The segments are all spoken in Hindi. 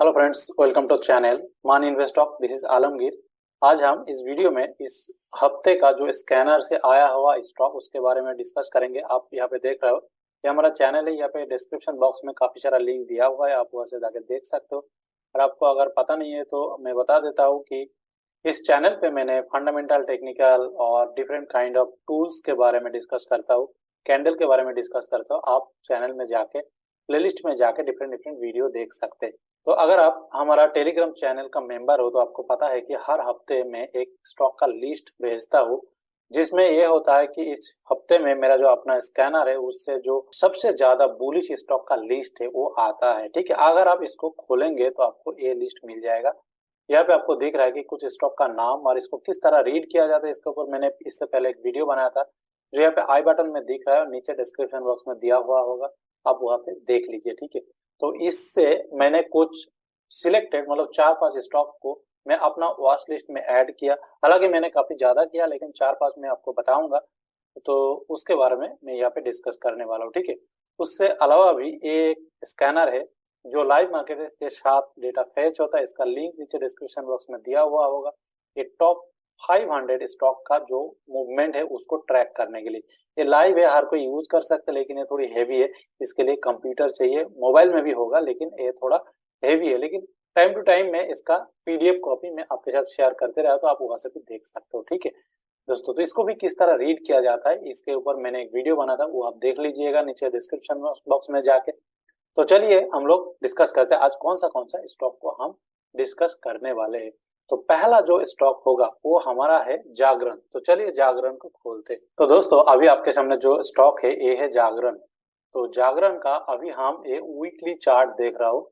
Hello friends, welcome to channel मान invest talk. This is Alamgir. आज हम इस वीडियो में इस हफ्ते का जो स्कैनर से आया हुआ स्टॉक उसके बारे में डिस्कस करेंगे। आप यहाँ पे देख रहे हो, ये हमारा चैनल है। यहाँ पे डिस्क्रिप्शन बॉक्स में काफी सारा लिंक दिया हुआ है, आप वहाँ से जाकर देख सकते हो। और आपको अगर पता नहीं है तो मैं बता देता हूँ कि इस चैनल पे मैंने फंडामेंटल, टेक्निकल और डिफरेंट काइंड ऑफ टूल्स के बारे में डिस्कस करता हूँ, कैंडल के बारे में डिस्कस करता हूँ। आप चैनल में जाके प्लेलिस्ट में जाके डिफरेंट डिफरेंट वीडियो देख सकते हैं। तो अगर आप हमारा टेलीग्राम चैनल का मेंबर हो तो आपको पता है कि हर हफ्ते में एक स्टॉक का लिस्ट भेजता हूँ, जिसमें यह होता है कि इस हफ्ते में मेरा जो अपना स्कैनर है उससे जो सबसे ज्यादा बुलिश स्टॉक का लिस्ट है वो आता है। ठीक है, अगर आप इसको खोलेंगे तो आपको ये लिस्ट मिल जाएगा। यहाँ पे आपको दिख रहा है कि कुछ स्टॉक का नाम और इसको किस तरह रीड किया जाता है। इसके ऊपर मैंने इससे पहले एक वीडियो बनाया था, जो यहाँ पे आई बटन में दिख रहा है और नीचे डिस्क्रिप्शन बॉक्स में दिया हुआ होगा, आप वहाँ पे देख लीजिए। ठीक है, तो इससे मैंने कुछ सिलेक्टेड मतलब 4-5 स्टॉक को मैं अपना वॉच लिस्ट में ऐड किया। हालांकि मैंने काफी ज्यादा किया, लेकिन 4-5 मैं आपको बताऊंगा, तो उसके बारे में मैं यहाँ पे डिस्कस करने वाला हूँ। ठीक है, उससे अलावा भी एक स्कैनर है जो लाइव मार्केट के साथ डेटा फेच होता है। इसका लिंक नीचे डिस्क्रिप्शन बॉक्स में दिया हुआ होगा। ये टॉप 500 स्टॉक का जो मूवमेंट है उसको ट्रैक करने के लिए ये लाइव है, हर कोई यूज कर सकते हैं, लेकिन ये थोड़ी हैवी है। इसके लिए कंप्यूटर चाहिए, मोबाइल में भी होगा लेकिन ये थोड़ा हैवी है। लेकिन टाइम टू टाइम मैं इसका पीडीएफ कॉपी मैं आपके साथ शेयर करते रहा, तो आप वहां से भी देख सकते हो। ठीक है दोस्तों, तो इसको भी किस तरह रीड किया जाता है इसके ऊपर मैंने एक वीडियो बना था, वो आप देख लीजिएगा नीचे डिस्क्रिप्शन बॉक्स में जाके। तो चलिए हम लोग डिस्कस करते हैं आज कौन सा स्टॉक को हम डिस्कस करने वाले हैं। तो पहला जो स्टॉक होगा वो हमारा है जागरण। तो चलिए जागरण को खोलते हैं। तो दोस्तों अभी आपके सामने जो स्टॉक है ये है जागरण। तो जागरण का अभी हम ये वीकली चार्ट देख रहा हूँ।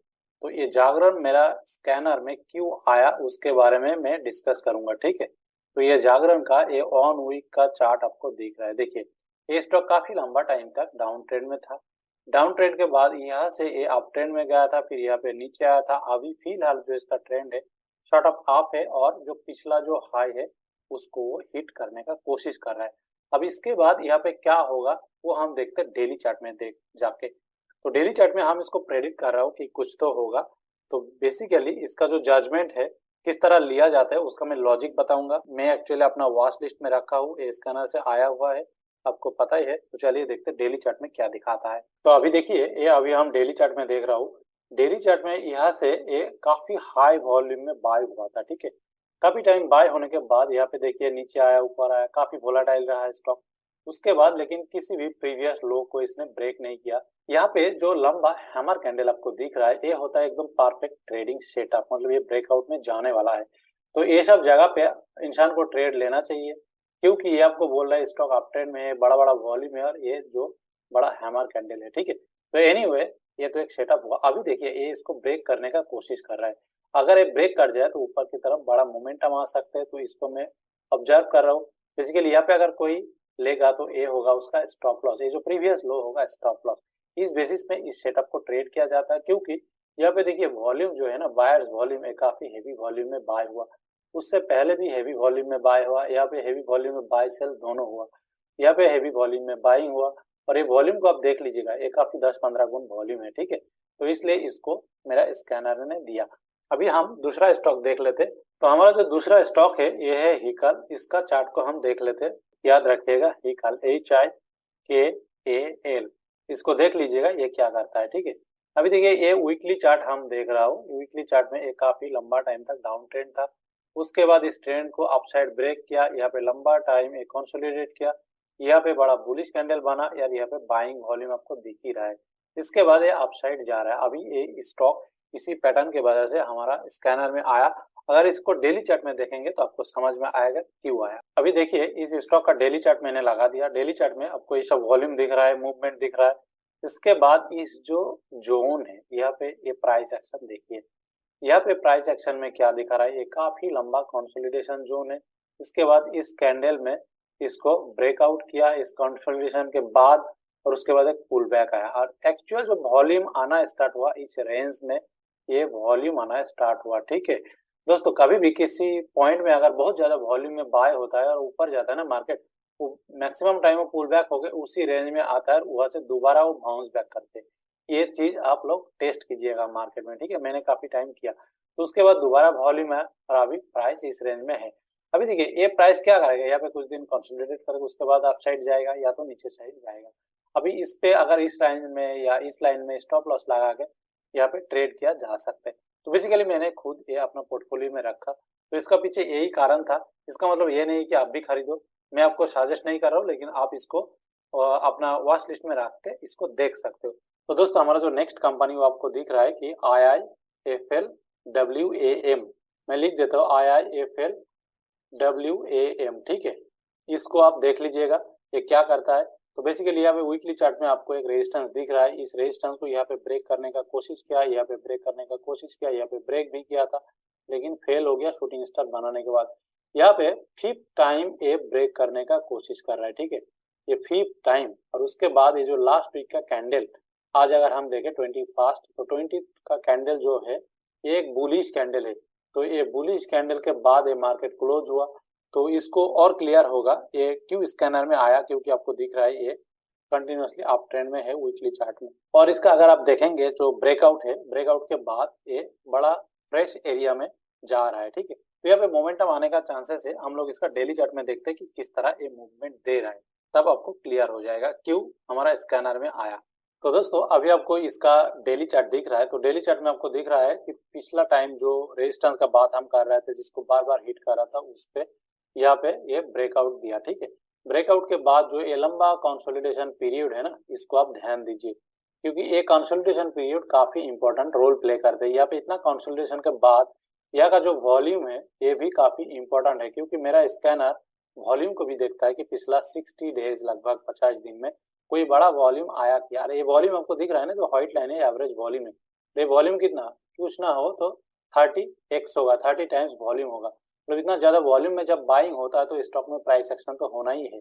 तो ये जागरण मेरा स्कैनर में क्यों आया उसके बारे में मैं डिस्कस करूंगा। ठीक है, तो ये जागरण का ये ऑन वीक का चार्ट आपको दिख रहा है। देखिए, ये स्टॉक काफी लंबा टाइम तक डाउन ट्रेंड में था। डाउन ट्रेंड के बाद यहाँ से ये अप ट्रेंड में गया था, फिर यहाँ पे नीचे आया था। अभी फिलहाल जो इसका ट्रेंड है शॉर्ट ऑफ अप है और जो पिछला जो हाई है उसको हिट करने का कोशिश कर रहा है। अब इसके बाद यहाँ पे क्या होगा वो हम देखते हैं डेली चार्ट में देख जाके। तो डेली चार्ट में हम इसको प्रेडिक्ट कर रहा हूँ कि कुछ तो होगा। तो बेसिकली इसका जो जजमेंट है किस तरह लिया जाता है उसका मैं लॉजिक बताऊंगा। मैं एक्चुअली अपना वॉच लिस्ट में रखा हूँ, ये स्कैनर से आया हुआ है, आपको पता ही है। तो चलिए देखते हैं डेली चार्ट में क्या दिखाता है। तो अभी देखिए, ये अभी हम डेली चार्ट में देख रहा हूँ। डेली चार्ट में यहाँ से ये काफी हाई वॉल्यूम में बाय हुआ था। ठीक है, काफी टाइम बाय होने के बाद यहाँ पे देखिए नीचे आया, ऊपर आया, काफी वोलाटाइल रहा है स्टॉक। उसके बाद लेकिन किसी भी प्रीवियस लो को इसने ब्रेक नहीं किया। यहाँ पे जो लंबा हैमर कैंडल आपको दिख रहा है ये होता है एकदम परफेक्ट ट्रेडिंग सेटअप, मतलब ये ब्रेकआउट में जाने वाला है। तो ये सब जगह पे इंसान को ट्रेड लेना चाहिए, क्योंकि ये आपको बोल रहा है स्टॉक अप ट्रेंड में है, बड़ा बड़ा वॉल्यूम है और ये जो बड़ा हैमर कैंडल है। ठीक है, तो एनीवे ये तो एक सेटअप हुआ। अभी देखिए ये इसको ब्रेक करने का कोशिश कर रहा है। अगर ये ब्रेक कर जाए तो ऊपर की तरफ बड़ा मोमेंटम आ सकता है, तो इसको मैं ऑब्जर्व कर रहा हूँ। बेसिकली यहाँ पे अगर कोई लेगा तो ये होगा उसका स्टॉप लॉस, ये जो प्रीवियस लो होगा स्टॉप लॉस। इस बेसिस में इस सेटअप को ट्रेड किया जाता है, क्योंकि यहाँ पे देखिए वॉल्यूम जो है ना, बायर्स वॉल्यूम है, काफी हेवी वॉल्यूम में बाय हुआ। उससे पहले भी हेवी वॉल्यूम में बाय हुआ, यहाँ पे हेवी वॉल्यूम में बाय सेल दोनों हुआ, यहाँ पे हेवी वॉल्यूम में बाइंग हुआ। और ये वॉल्यूम को आप देख लीजिएगा, ये काफी 10-15 गुण वॉल्यूम है। ठीक है, तो इसलिए इसको मेरा स्कैनर ने दिया। अभी हम दूसरा स्टॉक देख लेते। तो हमारा जो दूसरा स्टॉक है ये है हिकल। इसका चार्ट को हम देख लेते। याद रखिएगा हिकल, HIKAL, इसको देख लीजिएगा ये क्या करता है। ठीक है, अभी देखिए ये वीकली चार्ट हम देख रहा हूँ। वीकली चार्ट में एक काफी लंबा टाइम तक डाउन ट्रेंड था। उसके बाद इस ट्रेंड को अपसाइड ब्रेक किया, यहाँ पे लंबा टाइम एक कंसोलिडेट किया, यहाँ पे बड़ा बुलिश कैंडल बना यार, यहाँ पे बाइंग वॉल्यूम आपको दिख ही रहा है। इसके बाद ये अपसाइड जा रहा है। अभी ये स्टॉक इसी पैटर्न की वजह से हमारा स्कैनर में आया। अगर इसको डेली चार्ट में देखेंगे तो आपको समझ में आएगा क्यों आया। अभी देखिए इस स्टॉक का डेली चार्ट मैंने लगा दिया। डेली चार्ट में आपको ये सब वॉल्यूम दिख रहा है, मूवमेंट दिख रहा है। इसके बाद इस जो जोन है यहाँ पे ये प्राइस एक्शन देखिए, यहाँ पे प्राइस एक्शन में क्या दिखा रहा है, ये काफी लंबा कंसोलिडेशन जोन है। इसके बाद इस कैंडल में इसको ब्रेकआउट किया इस कंसोलिडेशन के बाद, और उसके बाद एक पुल बैक आया। और एक्चुअल जो वॉल्यूम आना स्टार्ट हुआ इस रेंज में, ये वॉल्यूम आना स्टार्ट हुआ। ठीक है दोस्तों, कभी भी किसी पॉइंट में अगर बहुत ज्यादा वॉल्यूम में बाय होता है और ऊपर जाता है ना मार्केट, वो मैक्सिमम टाइम वो पुल बैक होकर उसी रेंज में आता है, वहां से दोबारा वो बाउंस बैक करते हैं। ये चीज आप लोग टेस्ट कीजिएगा मार्केट में, ठीक है। मैंने काफी टाइम किया, तो उसके बाद दोबारा वॉल्यूम है और अभी प्राइस इस रेंज में है। अभी देखिए ये प्राइस क्या करेगा, यहाँ पे कुछ दिन कंसोलिडेट करेगा, उसके बाद अप साइड जाएगा या तो नीचे साइड जाएगा। अभी इस पे अगर इस रेंज में या इस लाइन में स्टॉप लॉस लगा के यहाँ पे ट्रेड किया जा सकता है। तो बेसिकली मैंने खुद ये अपना पोर्टफोलियो में रखा, तो इसका पीछे यही कारण था। इसका मतलब ये नहीं कि आप भी खरीदो, मैं आपको सजेस्ट नहीं कर रहा हूँ, लेकिन आप इसको अपना वॉच लिस्ट में रख के इसको देख सकते हो। तो दोस्तों हमारा जो नेक्स्ट कंपनी वो आपको दिख रहा है कि IIFLWAM, मैं लिख देता हूँ IIFLWAM, ठीक है। इसको आप देख लीजिएगा ये क्या करता है। तो बेसिकली यहाँ पे वीकली चार्ट में आपको एक रेजिस्टेंस दिख रहा है, इस रेजिस्टेंस को यहाँ पे ब्रेक करने का कोशिश किया, यहाँ पे ब्रेक करने का कोशिश किया, यहाँ पे ब्रेक भी किया था लेकिन फेल हो गया शूटिंग स्टार बनाने के बाद। यहाँ पे 5th टाइम ये ब्रेक करने का कोशिश कर रहा है, ठीक है, ये 5th टाइम। और उसके बाद ये जो लास्ट वीक का कैंडल, आज अगर हम देखें 21st, तो 20 का कैंडल जो है ये एक बुलिश कैंडल है। तो ये बुलिश कैंडल के बाद ये मार्केट क्लोज हुआ, तो इसको और क्लियर होगा ये क्यों स्कैनर में आया, क्योंकि आपको दिख रहा है ये कंटिन्यूअसली अप ट्रेंड में है वीकली चार्ट में। और इसका अगर आप देखेंगे जो ब्रेकआउट है, ब्रेकआउट के बाद ये बड़ा फ्रेश एरिया में जा रहा है, ठीक है। तो यहाँ पे मोमेंटम आने का चांसेस है। हम लोग इसका डेली चार्ट में देखते हैं कि किस तरह ये मूवमेंट दे रहा है, तब आपको क्लियर हो जाएगा क्यों हमारा स्कैनर में आया। तो दोस्तों अभी आपको इसका डेली चार्ट दिख रहा है, तो डेली चार्ट में आपको दिख रहा है कि पिछला टाइम जो रेजिस्टेंस का बात हम कर रहे थे, जिसको बार बार हिट कर रहा था, उस पे यहाँ पे ये ब्रेकआउट दिया, ठीक है। ब्रेकआउट के बाद जो ये लंबा कंसोलिडेशन पीरियड है ना, इसको आप ध्यान दीजिए, क्योंकि ये कंसोलिडेशन पीरियड काफी इंपॉर्टेंट रोल प्ले करते हैं। यहाँ पे इतना कंसोलिडेशन के बाद यहाँ का जो वॉल्यूम है ये भी काफी इंपॉर्टेंट है, क्योंकि मेरा स्कैनर वॉल्यूम को भी देखता है कि पिछला 60 डेज, लगभग 50 दिन में कोई बड़ा वॉल्यूम आया क्या। ये वॉल्यूम आपको दिख रहा है ना, जो व्हाइट लाइन है एवरेज वॉल्यूम है। ये वॉल्यूम कितना कुछ ना हो तो 30x होगा, 30 टाइम्स वॉल्यूम होगा। मतलब इतना ज्यादा वॉल्यूम में जब बाइंग होता है तो स्टॉक में प्राइस एक्शन तो होना ही है।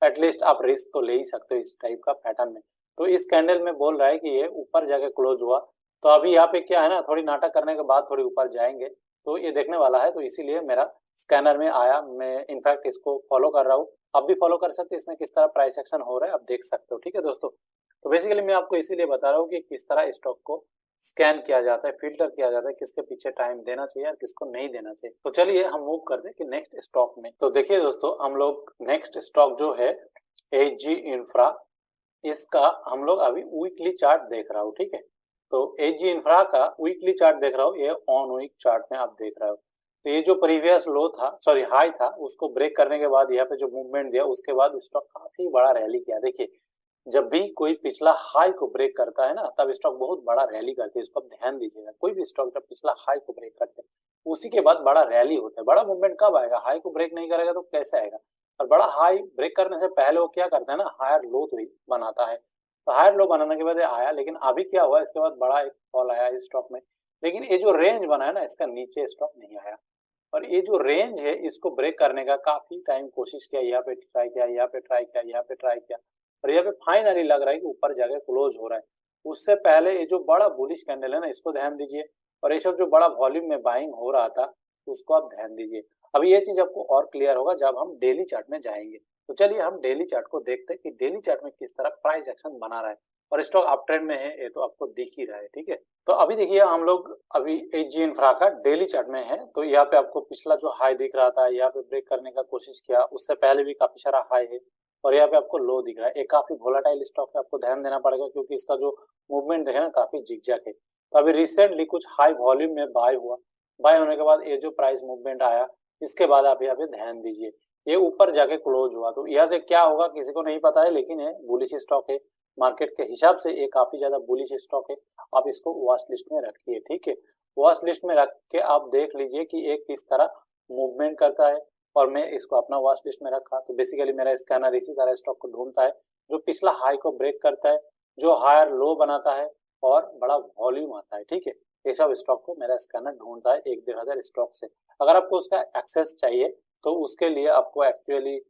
एटलीस्ट आप रिस्क तो ले ही सकते हो इस टाइप का पैटर्न में। तो इस कैंडल में बोल रहा है कि ये ऊपर जाके क्लोज हुआ, तो अभी यहाँ पे क्या है ना, थोड़ी नाटक करने के बाद थोड़ी ऊपर जाएंगे, तो ये देखने वाला है। तो इसीलिए मेरा स्कैनर में आया, मैं इनफैक्ट इसको फॉलो कर रहा हूँ। आप भी फॉलो कर सकते हैं, इसमें किस तरह प्राइस एक्शन हो रहा है आप देख सकते हो, ठीक है दोस्तों। तो बेसिकली मैं आपको इसीलिए बता रहा हूँ कि किस तरह स्टॉक को स्कैन किया जाता है, फिल्टर किया जाता है, किसके पीछे टाइम देना चाहिए और किसको नहीं देना चाहिए। तो चलिए हम मूव करते हैं कि नेक्स्ट स्टॉक में। तो देखिए दोस्तों, हम लोग नेक्स्ट स्टॉक जो है एजी इंफ्रा, इसका हम लोग अभी वीकली चार्ट देख रहा हूँ, ठीक है। तो एजी इंफ्रा का वीकली चार्ट देख रहा हूँ, ये ऑन वीक चार्ट में आप देख रहे हो। तो ये जो प्रीवियस लो था, सॉरी हाई था, उसको ब्रेक करने के बाद यहाँ पे जो मूवमेंट दिया, उसके बाद स्टॉक काफी बड़ा रैली किया। देखिए जब भी कोई पिछला हाई को ब्रेक करता है ना, तब स्टॉक बहुत बड़ा रैली करते हैं। इसको ध्यान दीजिएगा, कोई भी स्टॉक जब पिछला हाई को ब्रेक करते हैं उसी के बाद बड़ा रैली होता है। बड़ा मूवमेंट कब आएगा, हाई को ब्रेक नहीं करेगा तो कैसे आएगा। और बड़ा हाई ब्रेक करने से पहले वो क्या करता है ना, हायर लो तो ही बनाता है। तो हायर लो बनाने के बाद आया, लेकिन अभी क्या हुआ, इसके बाद बड़ा एक फॉल आया इस स्टॉक में। लेकिन ये जो रेंज बना है ना, इसका नीचे स्टॉक नहीं आया। और ये जो रेंज है इसको ब्रेक करने का काफी टाइम कोशिश किया, यहाँ पे ट्राई किया, यहाँ पे ट्राई किया, यहाँ पे ट्राई किया, और यहाँ पे फाइनली लग रहा है कि ऊपर जाके क्लोज हो रहा है। उससे पहले ये जो बड़ा बुलिश कैंडल है ना, इसको ध्यान दीजिए। और ये सब जो बड़ा वॉल्यूम में बाइंग हो रहा था उसको आप ध्यान दीजिए। अभी ये चीज आपको और क्लियर होगा जब हम डेली चार्ट में जाएंगे। तो चलिए हम डेली चार्ट को देखते हैं कि डेली चार्ट में किस तरह प्राइस एक्शन बना रहा है। और स्टॉक अप ट्रेंड में है, ये तो आपको दिख ही रहा है, ठीक है। तो अभी देखिए हम लोग अभी एजी इंफ्रा का डेली चार्ट में है। तो यहाँ पे आपको पिछला जो हाई दिख रहा था, यहाँ पे ब्रेक करने का कोशिश किया, उससे पहले भी काफी सारा हाई है, और यहाँ पे आपको लो दिख रहा है। एक काफी वोलेटाइल स्टॉक है, आपको ध्यान देना पड़ेगा, क्योंकि इसका जो मूवमेंट है ना काफी जिगजैग है। तो अभी रिसेंटली कुछ हाई वॉल्यूम में बाय हुआ, बाय होने के बाद ये जो प्राइस मूवमेंट आया, इसके बाद आप यहाँ पे ध्यान दीजिए, ये ऊपर जाके क्लोज हुआ। तो यहाँ से क्या होगा किसी को नहीं पता है, लेकिन ये बुलिश स्टॉक है, मार्केट के हिसाब से ये काफी ज्यादा बुलिश स्टॉक है। आप इसको वॉच लिस्ट में रखिए, ठीक है। वॉच लिस्ट में रख के आप देख लीजिए कि ये किस तरह मूवमेंट करता है। और मैं इसको अपना वॉच लिस्ट में रखा। तो बेसिकली मेरा स्कैनर इसी तरह स्टॉक को ढूंढता है जो पिछला हाई को ब्रेक करता है, जो हायर लो बनाता है और बड़ा वॉल्यूम आता है, ठीक है। ये सब स्टॉक को मेरा स्कैनर ढूंढता है 1-1.5 स्टॉक से। अगर आपको उसका एक्सेस चाहिए तो उसके लिए आपको एक्चुअली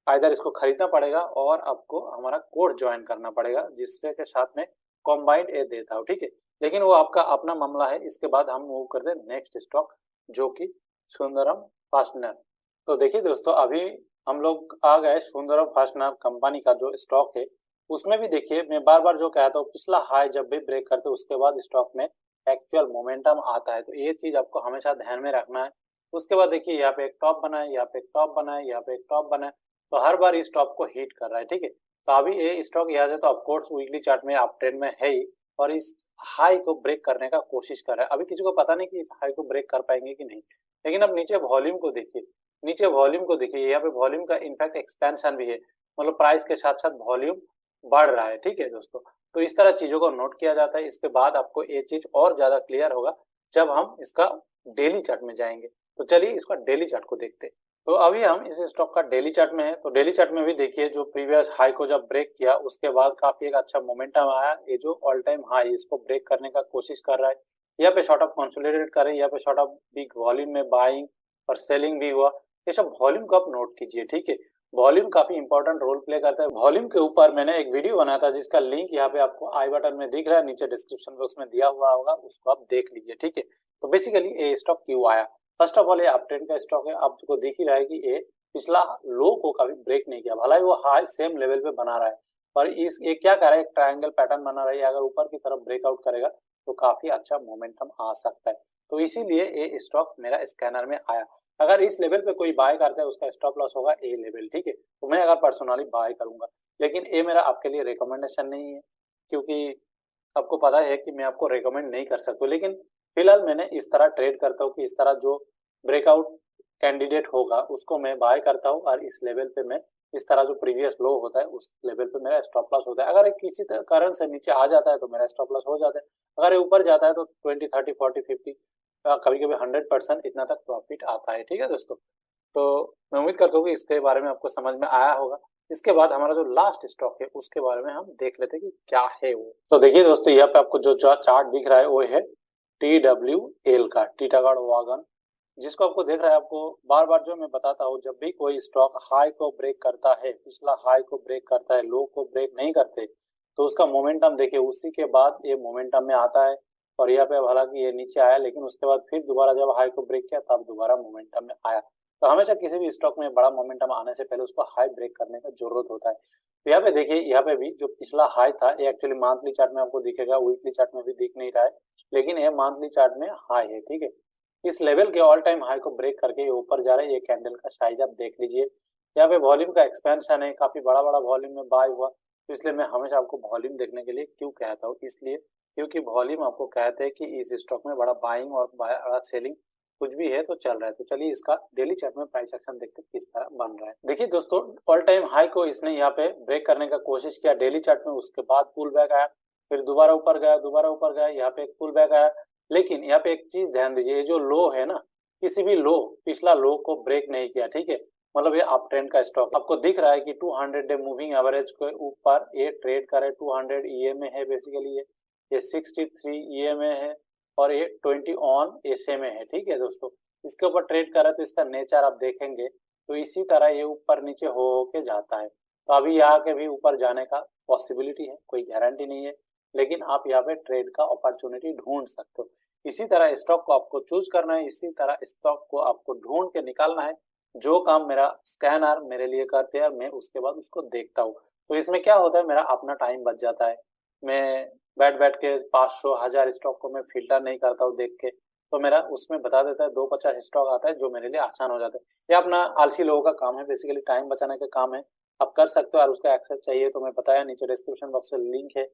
आइदर इसको खरीदना पड़ेगा और आपको हमारा कोड ज्वाइन करना पड़ेगा, जिससे के साथ में कॉम्बाइंड ए देता हो, ठीक है। लेकिन वो आपका अपना मामला है। इसके बाद हम मूव करते हैं नेक्स्ट स्टॉक, जो कि सुंदरम फास्टनर। तो देखिए दोस्तों, अभी हम लोग आ गए सुंदरम फास्टनर कंपनी का जो स्टॉक है, उसमें भी देखिए मैं बार बार जो कहता हूँ, पिछला हाई जब भी ब्रेक करते हैं उसके बाद स्टॉक में एक्चुअल मोमेंटम आता है, तो ये चीज आपको हमेशा ध्यान में रखना है। उसके बाद देखिए यहाँ पे एक टॉप बना है, यहाँ पे एक टॉप बना है, यहाँ पे एक टॉप बना है, तो हर बार इस टॉप को हिट कर रहा है, ठीक है। तो अभी ये स्टॉक यहाँ से तो ऑफकोर्स वीकली चार्ट में अप ट्रेंड में है ही, और इस हाई को ब्रेक करने का कोशिश कर रहा है। अभी किसी को पता नहीं कि इस हाई को ब्रेक कर पाएंगे कि नहीं, लेकिन अब नीचे वॉल्यूम को देखिए, नीचे वॉल्यूम को देखिए, यहाँ पे वॉल्यूम का इनफैक्ट एक्सपेंशन भी है, मतलब प्राइस के साथ साथ वॉल्यूम बढ़ रहा है, ठीक है दोस्तों। तो इस तरह चीजों को नोट किया जाता है। इसके बाद आपको ये चीज और ज्यादा क्लियर होगा जब हम इसका डेली चार्ट में जाएंगे। तो चलिए इसका डेली चार्ट को देखते हैं। तो अभी हम इस स्टॉक का डेली चार्ट में है, तो डेली चार्ट में भी देखिए जो प्रीवियस हाई को जब ब्रेक किया उसके बाद काफी एक अच्छा मोमेंटम आया। ये जो ऑल टाइम हाई इसको ब्रेक करने का कोशिश कर रहा है, यहाँ पे शॉर्ट ऑफ कंसोलिडेट करे, यहाँ पे शॉर्ट ऑफ बिग वॉल्यूम में बाइंग और सेलिंग भी हुआ। ये सब वॉल्यूम को आप नोट कीजिए, ठीक है। वॉल्यूम काफी इंपॉर्टेंट रोल प्ले करता है। वॉल्यूम के ऊपर मैंने एक वीडियो बनाया था जिसका लिंक यहाँ पे आपको आई बटन में दिख रहा है, नीचे डिस्क्रिप्शन बॉक्स में दिया हुआ होगा, उसको आप देख लीजिए, ठीक है। तो बेसिकली ये स्टॉक क्यों आया, फर्स्ट ऑफ ऑल ये अप ट्रेंड का स्टॉक है। आपको दिख ही रहा है कि ये पिछला लो को कभी ब्रेक नहीं किया, भला ही वो हाई सेम लेवल पे बना रहा है, और इस ये क्या कर रहा है, एक ट्रायंगल पैटर्न बना रहा है। अगर ऊपर की तरफ ब्रेकआउट करेगा तो काफी अच्छा मोमेंटम आ सकता है, तो इसीलिए ये स्टॉक मेरा स्कैनर में आया। अगर इस लेवल पे कोई बाय करता है उसका स्टॉप लॉस होगा ए लेवल, ठीक है। तो मैं अगर पर्सनली बाय करूंगा, लेकिन ये मेरा आपके लिए रिकमेंडेशन नहीं है, क्योंकि आपको पता है कि मैं आपको रिकमेंड नहीं कर सकता। लेकिन फिलहाल मैंने इस तरह ट्रेड करता हूँ कि इस तरह जो ब्रेकआउट कैंडिडेट होगा उसको मैं बाय करता हूँ, और इस लेवल पे मैं इस तरह जो प्रीवियस लो होता है उस लेवल पे मेरा स्टॉप लॉस होता है। अगर किसी कारण से नीचे आ जाता है तो मेरा स्टॉप लॉस हो जाता है, अगर ये ऊपर जाता है तो 20, 30, 40, 50, कभी कभी 100% इतना तक प्रॉफिट आता है, ठीक है दोस्तों। तो मैं उम्मीद करता हूँ कि इसके बारे में आपको समझ में आया होगा। इसके बाद हमारा जो लास्ट स्टॉक है उसके बारे में हम देख लेते हैं कि क्या है वो। तो देखिए दोस्तों, यहाँ पे आपको जो चार्ट दिख रहा है वो है TWL का, टीटागढ़ वागन, जिसको आपको देख रहा है। आपको बार बार जो मैं बताता हूँ, जब भी कोई स्टॉक हाई को ब्रेक करता है, पिछला हाई को ब्रेक करता है, लो को ब्रेक नहीं करते, तो उसका मोमेंटम देखिए उसी के बाद ये मोमेंटम में आता है। और यहाँ पे हालांकि ये नीचे आया, लेकिन उसके बाद फिर दोबारा जब हाई को ब्रेक किया तब दोबारा मोमेंटम में आया। तो हमेशा किसी भी स्टॉक में बड़ा मोमेंटम आने से पहले उसको हाई ब्रेक करने का जरूरत होता है। तो यहाँ पे देखिए, यहाँ पे भी जो पिछला हाई था ये एक्चुअली मंथली चार्ट में आपको दिखेगा, वीकली चार्ट में भी दिख नहीं रहा है, लेकिन ये मंथली चार्ट में हाई है, ठीक है। इस लेवल के ऑल टाइम हाई को ब्रेक करके ये ऊपर जा रहा है। ये कैंडल का साइज आप देख लीजिए, यहाँ पे वॉल्यूम का एक्सपेंशन है, काफी बड़ा बड़ा वॉल्यूम में बाय हुआ। तो इसलिए मैं हमेशा आपको वॉल्यूम देखने के लिए क्यों कहता हूँ, इसलिए क्योंकि वॉल्यूम आपको कहते हैं कि इस स्टॉक में बड़ा बाइंग और बड़ा सेलिंग कुछ भी है तो चल रहा है। तो चलिए इसका डेली चार्ट में प्राइस एक्शन देखते हैं किस तरह बन रहा है। देखिए दोस्तों, ऑल टाइम हाई को इसने यहाँ पे ब्रेक करने का कोशिश किया डेली चार्ट में, उसके बाद पुल बैक आया, फिर दोबारा ऊपर गया, दोबारा ऊपर गया, यहाँ पे एक पुल बैक आया। लेकिन यहाँ पे एक चीज ध्यान दीजिए, ये जो लो है ना, किसी भी लो पिछला लो को ब्रेक नहीं किया, ठीक है। मतलब ये अप ट्रेंड का स्टॉक आपको दिख रहा है कि 200 डे मूविंग एवरेज के ऊपर ये ट्रेड करे। 200 EMA है बेसिकली, ये 63 EMA है, और ये 20 ऑन SMA है, ठीक है दोस्तों। इसके ऊपर ट्रेड कर रहा है, तो इसका नेचर आप देखेंगे तो इसी तरह ये ऊपर नीचे हो के जाता है। तो अभी यहाँ के भी ऊपर जाने का पॉसिबिलिटी है, कोई गारंटी नहीं है, लेकिन आप यहाँ पे ट्रेड का अपॉर्चुनिटी ढूंढ सकते हो। इसी तरह स्टॉक को आपको चूज करना है, इसी तरह स्टॉक को आपको ढूंढ के निकालना है। जो काम मेरा स्कैनर मेरे लिए करते हैं, मैं उसके बाद उसको देखता हूँ। तो इसमें क्या होता है, मेरा अपना टाइम बच जाता है। मैं बैठ बैठ के 500 1000 स्टॉक को मैं फिल्टर नहीं करता हूँ देख के, तो मेरा उसमें बता देता है 250 स्टॉक आता है, जो मेरे लिए आसान हो जाता है। ये अपना आलसी लोगों का काम है, बेसिकली टाइम बचाने का काम है। आप कर सकते हो, और उसका एक्सेस चाहिए तो मैं बताया नीचे डिस्क्रिप्शन बॉक्स में लिंक है,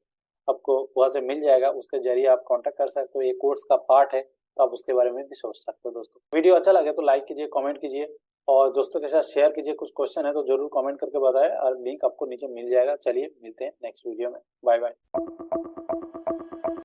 आपको वहां से मिल जाएगा, उसके जरिए आप कांटेक्ट कर सकते हो। ये कोर्स का पार्ट है, तो आप उसके बारे में भी सोच सकते हो। दोस्तों वीडियो अच्छा लगे तो लाइक कीजिए, कमेंट कीजिए, और दोस्तों के साथ शेयर कीजिए। कुछ क्वेश्चन है तो जरूर कमेंट करके बताएं, और लिंक आपको नीचे मिल जाएगा। चलिए मिलते हैं नेक्स्ट वीडियो में, बाय बाय।